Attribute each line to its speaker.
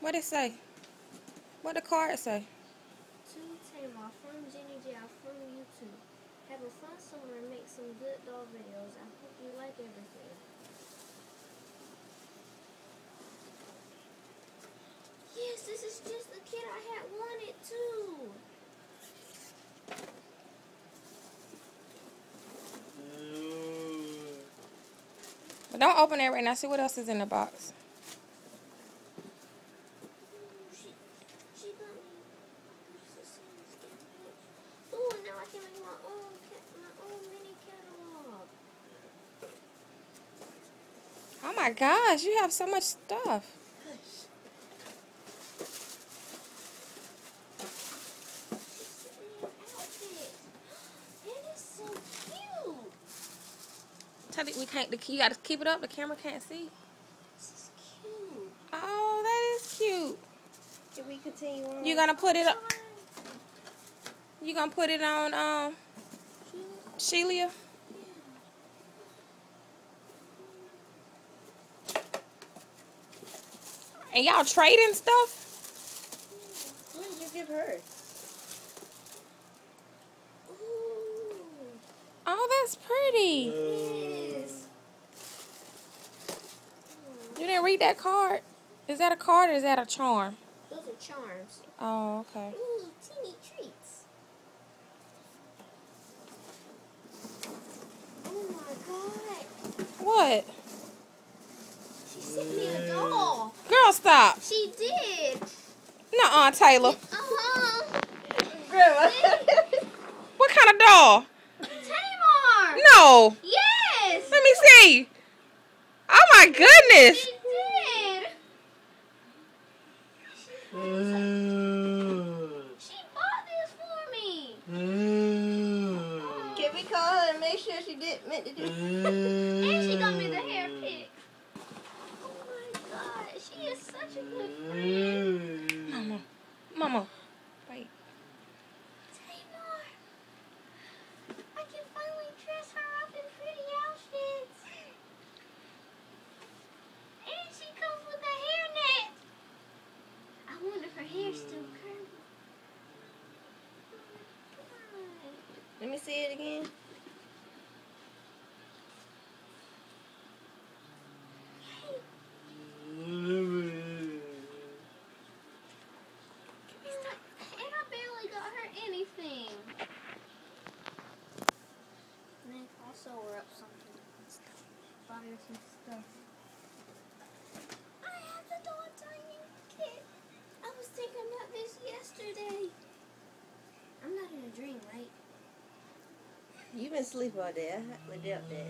Speaker 1: What it say? What the card say?
Speaker 2: To Tamar from Jenny J from YouTube. Have a fun summer and make some good doll videos. I hope you like everything. Yes, this is just the kit I had wanted too.
Speaker 1: But don't open it right now. See what else is in the box.
Speaker 2: She got me. Oh, now I can make my own mini catalog.
Speaker 1: Oh my gosh, you have so much stuff. Tell it we can't. You gotta keep it up. The camera can't see.
Speaker 2: This is cute.
Speaker 1: Oh, that is cute.
Speaker 2: Can we continue on?
Speaker 1: You gonna put it up? You gonna put it on Sheila? And y'all trading stuff?
Speaker 2: What did you give her? Ooh.
Speaker 1: Oh, that's pretty.
Speaker 2: Yes.
Speaker 1: You didn't read that card? Is that a card or is that a charm?
Speaker 2: Those are charms.
Speaker 1: Oh, okay.
Speaker 2: Ooh, teeny treats. Oh my god.
Speaker 1: What?
Speaker 2: She sent me a doll.
Speaker 1: Girl, stop.
Speaker 2: She did.
Speaker 1: Nuh-uh, Taylor.
Speaker 2: Uh-huh.
Speaker 1: What kind of doll?
Speaker 2: Tamar.
Speaker 1: No.
Speaker 2: Yes.
Speaker 1: Let me see. Oh my goodness.
Speaker 2: She did. She bought this for me.
Speaker 3: Can we call her and make sure she did meant to do it?
Speaker 2: And she got me the hair pick. Oh my god, she is such a good friend.
Speaker 1: Mama. Wait.
Speaker 2: Tamar, I can finally dress her up in pretty outfits. And she comes with a hairnet. I wonder if her hair's still curly.
Speaker 3: Let me see it again.
Speaker 2: And I barely got her anything. And then I'll sew her up something. Buy her some stuff. I have the doll tiny kit. I was thinking about this yesterday. I'm not in a dream, right?
Speaker 3: You've been asleep all day. I doubt that.